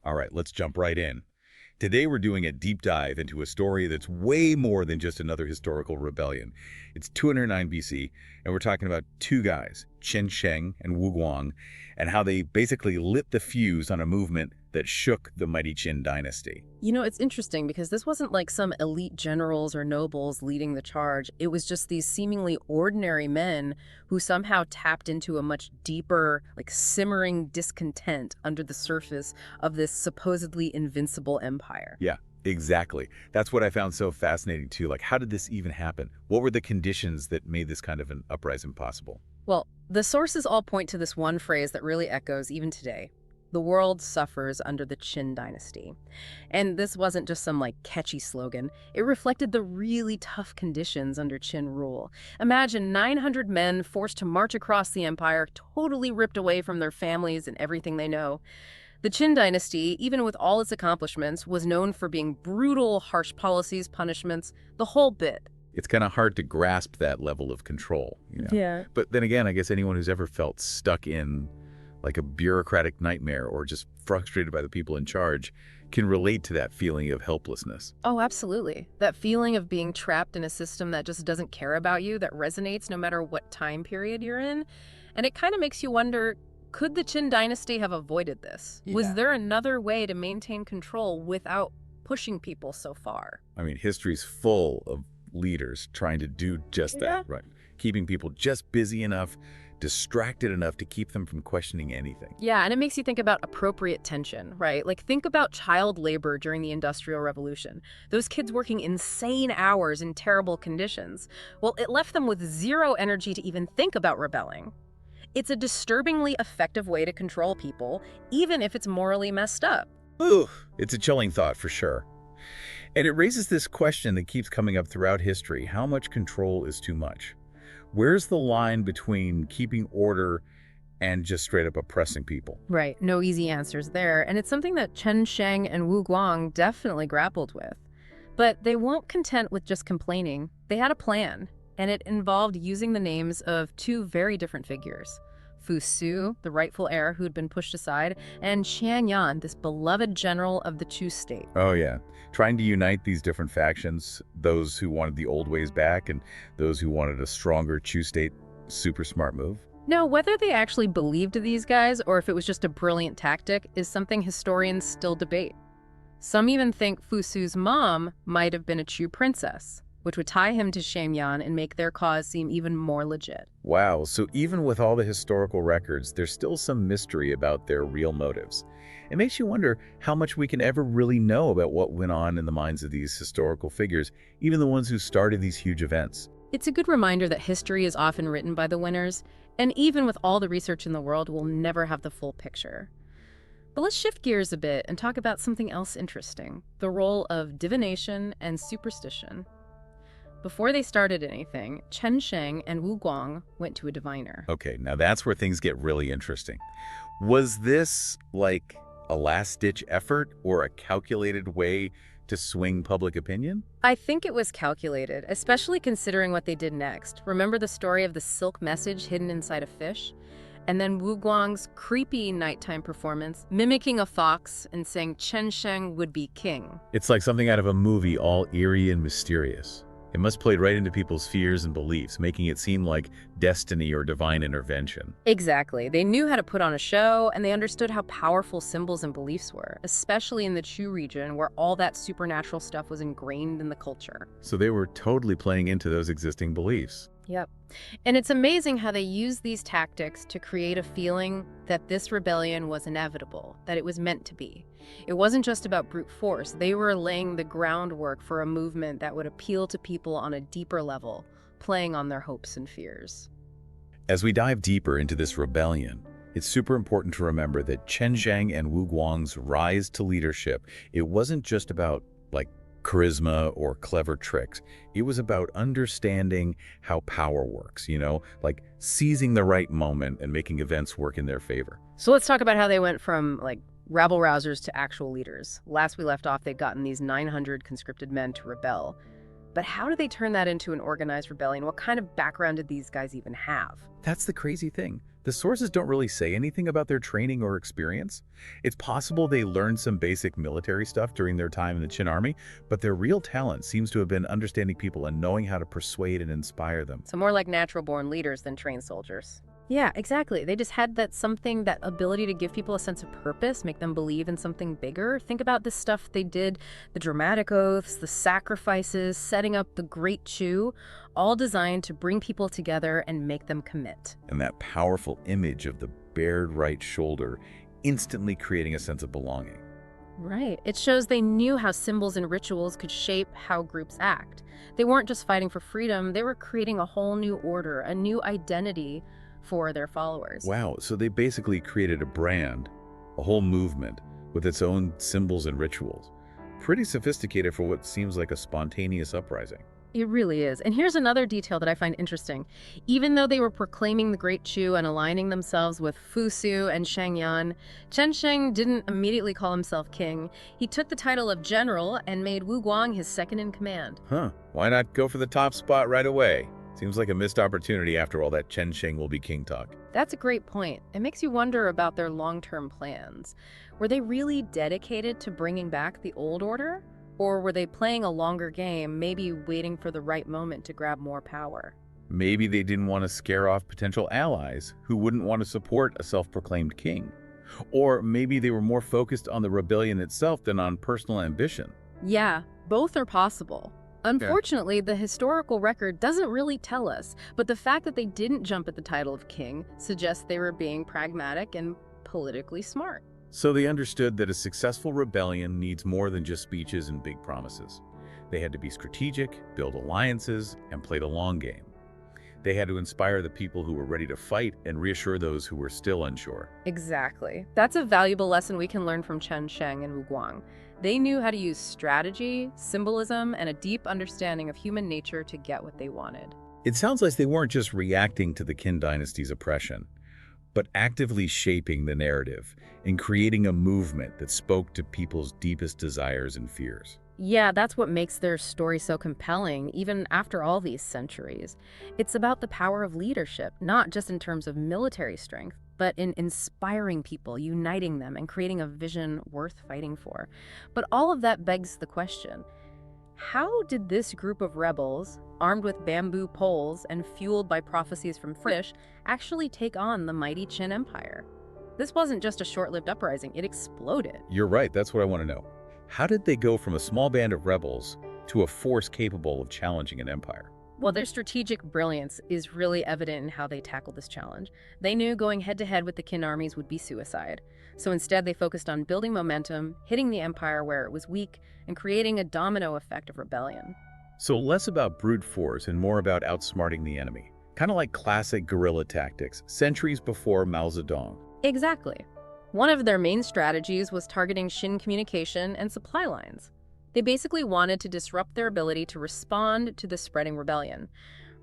All right, let's jump right in. Today we're doing a deep dive into a story that's way more than just another historical rebellion. It's 209 BC, and we're talking about two guys, Sheng and Guang, and how they basically lit the fuse on a movement that shook the mighty Qin Dynasty. You know, it's interesting because this wasn't like some elite generals or nobles leading the charge. It was just these seemingly ordinary men who somehow tapped into a much deeper, like simmering discontent under the surface of this supposedly invincible empire. Yeah, exactly. That's what I found so fascinating too. Like, how did this even happen? What were the conditions that made this kind of an uprising possible? Well, the sources all point to this one phrase that really echoes even today. The world suffers under the Qin Dynasty. And this wasn't just some like catchy slogan. It reflected the really tough conditions under Qin rule. Imagine 900 men forced to march across the empire, totally ripped away from their families and everything they know. The Qin Dynasty, even with all its accomplishments, was known for being brutal, harsh policies, punishments, the whole bit. It's kind of hard to grasp that level of control, you know? Yeah. But then again, I guess anyone who's ever felt stuck in like a bureaucratic nightmare or just frustrated by the people in charge can relate to that feeling of helplessness. Oh, absolutely. That feeling of being trapped in a system that just doesn't care about you, that resonates no matter what time period you're in. And it kind of makes you wonder, could the Qin Dynasty have avoided this? Yeah. Was there another way to maintain control without pushing people so far? I mean, history's full of leaders trying to do just that, right? Keeping people just busy enough, distracted enough to keep them from questioning anything. Yeah, and it makes you think about appropriate tension, right? Like think about child labor during the Industrial Revolution. Those kids working insane hours in terrible conditions. Well, it left them with zero energy to even think about rebelling. It's a disturbingly effective way to control people, even if it's morally messed up. Ooh, it's a chilling thought for sure. And it raises this question that keeps coming up throughout history: how much control is too much? Where's the line between keeping order and just straight up oppressing people? Right, no easy answers there, and it's something that Chen, Sheng, and Guang definitely grappled with. But they weren't content with just complaining. They had a plan, and it involved using the names of two very different figures. Fusu, the rightful heir who'd been pushed aside, and Xiang Yan, this beloved general of the Chu state. Oh yeah, trying to unite these different factions, those who wanted the old ways back and those who wanted a stronger Chu state. Super smart move. Now, whether they actually believed these guys or if it was just a brilliant tactic is something historians still debate. Some even think Fusu's mom might have been a Chu princess, which would tie him to Xiang Yan and make their cause seem even more legit. Wow, so even with all the historical records, there's still some mystery about their real motives. It makes you wonder how much we can ever really know about what went on in the minds of these historical figures, even the ones who started these huge events. It's a good reminder that history is often written by the winners, and even with all the research in the world, we'll never have the full picture. But let's shift gears a bit and talk about something else interesting: the role of divination and superstition. Before they started anything, Chen Sheng and Guang went to a diviner. Okay, now that's where things get really interesting. Was this like a last-ditch effort or a calculated way to swing public opinion? I think it was calculated, especially considering what they did next. Remember the story of the silk message hidden inside a fish? And then Wu Guang's creepy nighttime performance, mimicking a fox and saying Chen Sheng would be king. It's like something out of a movie, all eerie and mysterious. It must play right into people's fears and beliefs, making it seem like destiny or divine intervention. Exactly. They knew how to put on a show, and they understood how powerful symbols and beliefs were, especially in the Chu region where all that supernatural stuff was ingrained in the culture. So they were totally playing into those existing beliefs. Yep. And it's amazing how they used these tactics to create a feeling that this rebellion was inevitable, that it was meant to be. It wasn't just about brute force. They were laying the groundwork for a movement that would appeal to people on a deeper level, playing on their hopes and fears. As we dive deeper into this rebellion, it's super important to remember that Chen Sheng and Wu Guang's rise to leadership, it wasn't just about like charisma or clever tricks. It was about understanding how power works, you know, like seizing the right moment and making events work in their favor. So let's talk about how they went from like rabble-rousers to actual leaders. Last we left off, they'd gotten these 900 conscripted men to rebel. But how did they turn that into an organized rebellion? What kind of background did these guys even have? That's the crazy thing. The sources don't really say anything about their training or experience. It's possible they learned some basic military stuff during their time in the Qin army, but their real talent seems to have been understanding people and knowing how to persuade and inspire them. So more like natural-born leaders than trained soldiers. Yeah, exactly. They just had that ability to give people a sense of purpose, make them believe in something bigger. Think about the stuff they did, the dramatic oaths, the sacrifices, setting up the Great Chu, all designed to bring people together and make them commit. And that powerful image of the bared right shoulder instantly creating a sense of belonging. Right. It shows they knew how symbols and rituals could shape how groups act. They weren't just fighting for freedom, they were creating a whole new order, a new identity for their followers. Wow, so they basically created a brand, a whole movement with its own symbols and rituals. Pretty sophisticated for what seems like a spontaneous uprising. It really is. And here's another detail that I find interesting. Even though they were proclaiming the Great Chu and aligning themselves with Fusu and Xiang Yan, Sheng didn't immediately call himself king. He took the title of general and made Guang his second in command. Huh, why not go for the top spot right away? Seems like a missed opportunity after all that Sheng will be king talk. That's a great point. It makes you wonder about their long-term plans. Were they really dedicated to bringing back the old order? Or were they playing a longer game, maybe waiting for the right moment to grab more power? Maybe they didn't want to scare off potential allies who wouldn't want to support a self-proclaimed king. Or maybe they were more focused on the rebellion itself than on personal ambition. Yeah, both are possible. Unfortunately, the historical record doesn't really tell us, but the fact that they didn't jump at the title of king suggests they were being pragmatic and politically smart. So they understood that a successful rebellion needs more than just speeches and big promises. They had to be strategic, build alliances, and play the long game. They had to inspire the people who were ready to fight and reassure those who were still unsure. Exactly. That's a valuable lesson we can learn from Chen, Sheng, and Wu Guang. They knew how to use strategy, symbolism, and a deep understanding of human nature to get what they wanted. It sounds like they weren't just reacting to the Qin Dynasty's oppression, but actively shaping the narrative and creating a movement that spoke to people's deepest desires and fears. Yeah, that's what makes their story so compelling, even after all these centuries. It's about the power of leadership, not just in terms of military strength, but in inspiring people, uniting them, and creating a vision worth fighting for. But all of that begs the question, how did this group of rebels, armed with bamboo poles and fueled by prophecies from fish, actually take on the mighty Qin Empire? This wasn't just a short-lived uprising, it exploded. You're right, that's what I want to know. How did they go from a small band of rebels to a force capable of challenging an empire? Well, their strategic brilliance is really evident in how they tackled this challenge. They knew going head-to-head with the Qin armies would be suicide. So instead, they focused on building momentum, hitting the empire where it was weak, and creating a domino effect of rebellion. So less about brute force and more about outsmarting the enemy. Kind of like classic guerrilla tactics, centuries before Mao Zedong. Exactly. One of their main strategies was targeting Qin communication and supply lines. They basically wanted to disrupt their ability to respond to the spreading rebellion.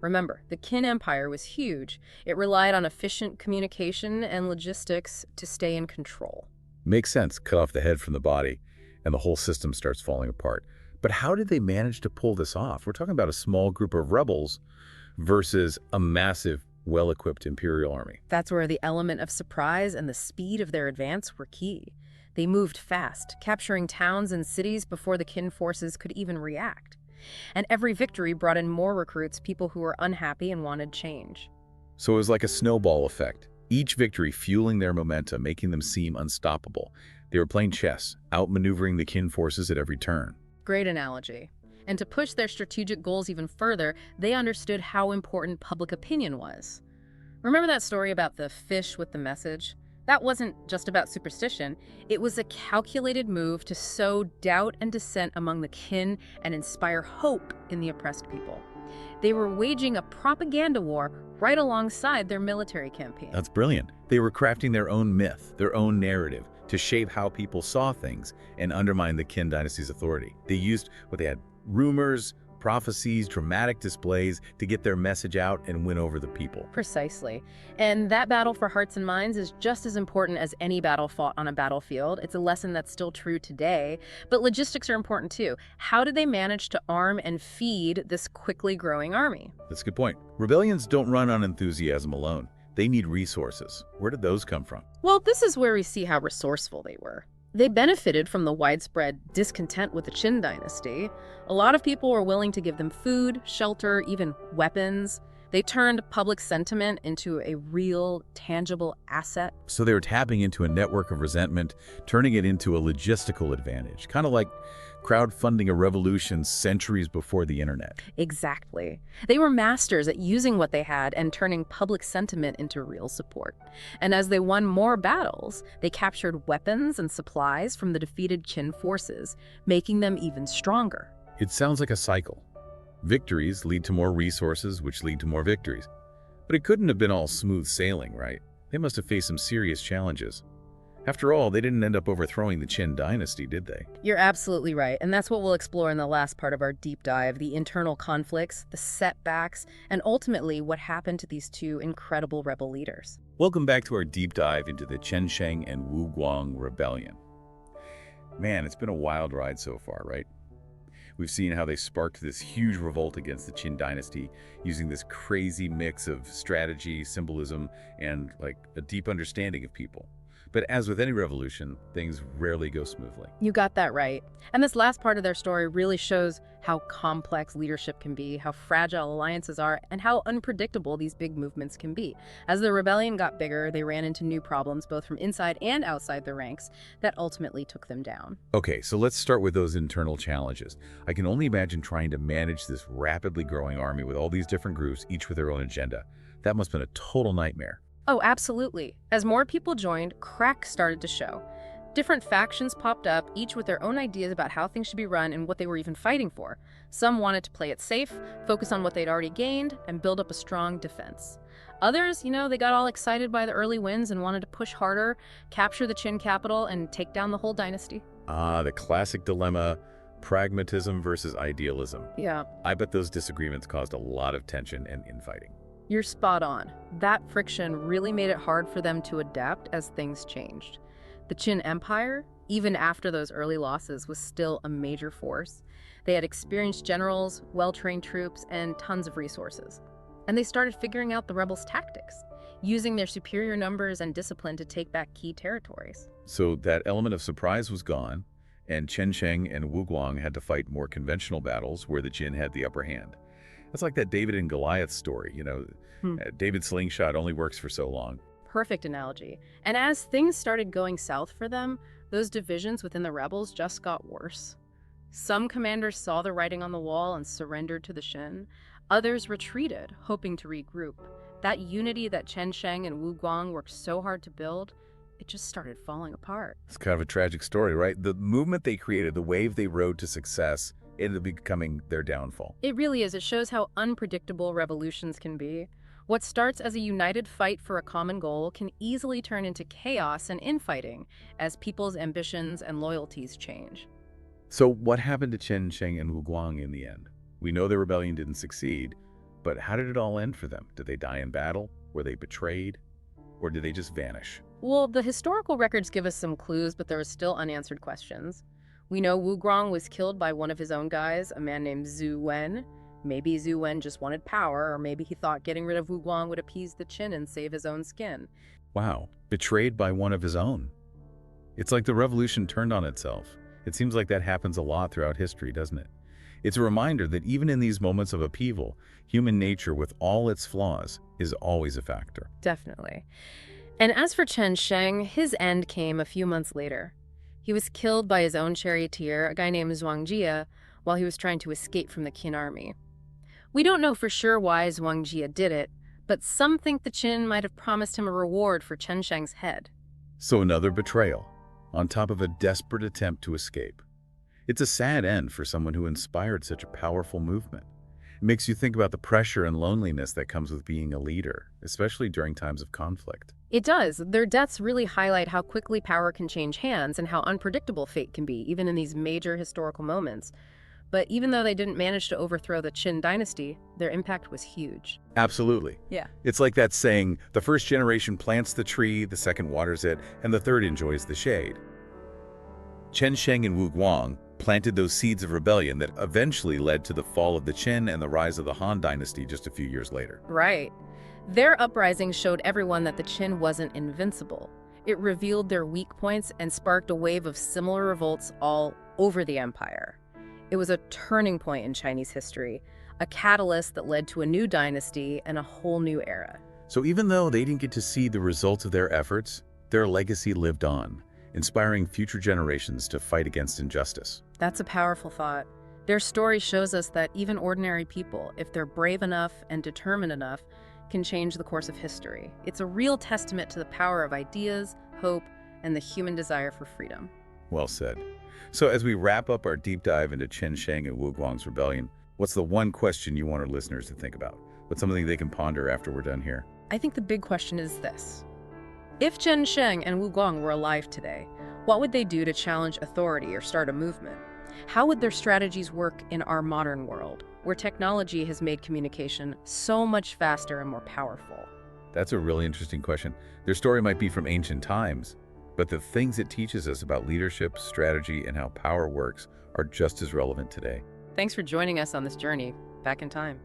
Remember, the Qin Empire was huge. It relied on efficient communication and logistics to stay in control. Makes sense, cut off the head from the body, and the whole system starts falling apart. But how did they manage to pull this off? We're talking about a small group of rebels versus a massive, well-equipped imperial army. That's where the element of surprise and the speed of their advance were key. They moved fast, capturing towns and cities before the Qin forces could even react. And every victory brought in more recruits, people who were unhappy and wanted change. So it was like a snowball effect, each victory fueling their momentum, making them seem unstoppable. They were playing chess, outmaneuvering the Qin forces at every turn. Great analogy. And to push their strategic goals even further, they understood how important public opinion was. Remember that story about the fish with the message? That wasn't just about superstition. It was a calculated move to sow doubt and dissent among the Qin and inspire hope in the oppressed people. They were waging a propaganda war right alongside their military campaign. That's brilliant. They were crafting their own myth, their own narrative, to shape how people saw things and undermine the Qin Dynasty's authority. They used what they had: rumors, prophecies, dramatic displays to get their message out and win over the people. Precisely. And that battle for hearts and minds is just as important as any battle fought on a battlefield. It's a lesson that's still true today. But logistics are important too. How did they manage to arm and feed this quickly growing army? That's a good point. Rebellions don't run on enthusiasm alone. They need resources. Where did those come from? Well, this is where we see how resourceful they were. They benefited from the widespread discontent with the Qin Dynasty. A lot of people were willing to give them food, shelter, even weapons. They turned public sentiment into a real, tangible asset. So they were tapping into a network of resentment, turning it into a logistical advantage, kind of like crowdfunding a revolution centuries before the internet. Exactly. They were masters at using what they had and turning public sentiment into real support. And as they won more battles, they captured weapons and supplies from the defeated Qin forces, making them even stronger. It sounds like a cycle. Victories lead to more resources, which lead to more victories. But it couldn't have been all smooth sailing, right? They must have faced some serious challenges. After all, they didn't end up overthrowing the Qin Dynasty, did they? You're absolutely right, and that's what we'll explore in the last part of our deep dive, the internal conflicts, the setbacks, and ultimately what happened to these two incredible rebel leaders. Welcome back to our deep dive into the Chen Sheng and Wu Guang rebellion. Man, it's been a wild ride so far, right? We've seen how they sparked this huge revolt against the Qin Dynasty using this crazy mix of strategy, symbolism, and like a deep understanding of people. But as with any revolution, things rarely go smoothly. You got that right. And this last part of their story really shows how complex leadership can be, how fragile alliances are, and how unpredictable these big movements can be. As the rebellion got bigger, they ran into new problems, both from inside and outside the ranks, that ultimately took them down. Okay, so let's start with those internal challenges. I can only imagine trying to manage this rapidly growing army with all these different groups, each with their own agenda. That must have been a total nightmare. Oh, absolutely. As more people joined, cracks started to show. Different factions popped up, each with their own ideas about how things should be run and what they were even fighting for. Some wanted to play it safe, focus on what they'd already gained, and build up a strong defense. Others, they got all excited by the early wins and wanted to push harder, capture the Qin capital, and take down the whole dynasty. Ah, the classic dilemma, pragmatism versus idealism. Yeah. I bet those disagreements caused a lot of tension and infighting. You're spot on. That friction really made it hard for them to adapt as things changed. The Qin Empire, even after those early losses, was still a major force. They had experienced generals, well-trained troops, and tons of resources. And they started figuring out the rebels' tactics, using their superior numbers and discipline to take back key territories. So that element of surprise was gone, and Chen Sheng and Wu Guang had to fight more conventional battles where the Qin had the upper hand. That's like that David and Goliath story, David's slingshot only works for so long. Perfect analogy. And as things started going south for them, those divisions within the rebels just got worse. Some commanders saw the writing on the wall and surrendered to the Qin. Others retreated, hoping to regroup. That unity that Chen Sheng and Wu Guang worked so hard to build, it just started falling apart. It's kind of a tragic story, right? The movement they created, the wave they rode to success, ended up becoming their downfall. It really is. It shows how unpredictable revolutions can be. What starts as a united fight for a common goal can easily turn into chaos and infighting as people's ambitions and loyalties change. So what happened to Chen Sheng and Wu Guang in the end? We know their rebellion didn't succeed, but how did it all end for them? Did they die in battle? Were they betrayed? Or did they just vanish? Well, the historical records give us some clues, but there are still unanswered questions. We know Wu Guang was killed by one of his own guys, a man named Zhu Wen. Maybe Zhu Wen just wanted power, or maybe he thought getting rid of Wu Guang would appease the Qin and save his own skin. Wow, betrayed by one of his own. It's like the revolution turned on itself. It seems like that happens a lot throughout history, doesn't it? It's a reminder that even in these moments of upheaval, human nature, with all its flaws, is always a factor. Definitely. And as for Chen Sheng, his end came a few months later. He was killed by his own charioteer, a guy named Zhuangjia, while he was trying to escape from the Qin army. We don't know for sure why Zhuangjia did it, but some think the Qin might have promised him a reward for Chen Sheng's head. So another betrayal, on top of a desperate attempt to escape. It's a sad end for someone who inspired such a powerful movement. It makes you think about the pressure and loneliness that comes with being a leader, especially during times of conflict. It does. Their deaths really highlight how quickly power can change hands and how unpredictable fate can be, even in these major historical moments. But even though they didn't manage to overthrow the Qin Dynasty, their impact was huge. Absolutely. Yeah. It's like that saying, the first generation plants the tree, the second waters it, and the third enjoys the shade. Chen Sheng and Wu Guang planted those seeds of rebellion that eventually led to the fall of the Qin and the rise of the Han Dynasty just a few years later. Right. Their uprising showed everyone that the Qin wasn't invincible. It revealed their weak points and sparked a wave of similar revolts all over the empire. It was a turning point in Chinese history, a catalyst that led to a new dynasty and a whole new era. So even though they didn't get to see the results of their efforts, their legacy lived on, inspiring future generations to fight against injustice. That's a powerful thought. Their story shows us that even ordinary people, if they're brave enough and determined enough, can change the course of history. It's a real testament to the power of ideas, hope, and the human desire for freedom. Well said. So as we wrap up our deep dive into Chen Sheng and Wu Guang's rebellion, what's the one question you want our listeners to think about? What's something they can ponder after we're done here? I think the big question is this. If Chen Sheng and Wu Guang were alive today, what would they do to challenge authority or start a movement? How would their strategies work in our modern world, where technology has made communication so much faster and more powerful? That's a really interesting question. Their story might be from ancient times, but the things it teaches us about leadership, strategy, and how power works are just as relevant today. Thanks for joining us on this journey back in time.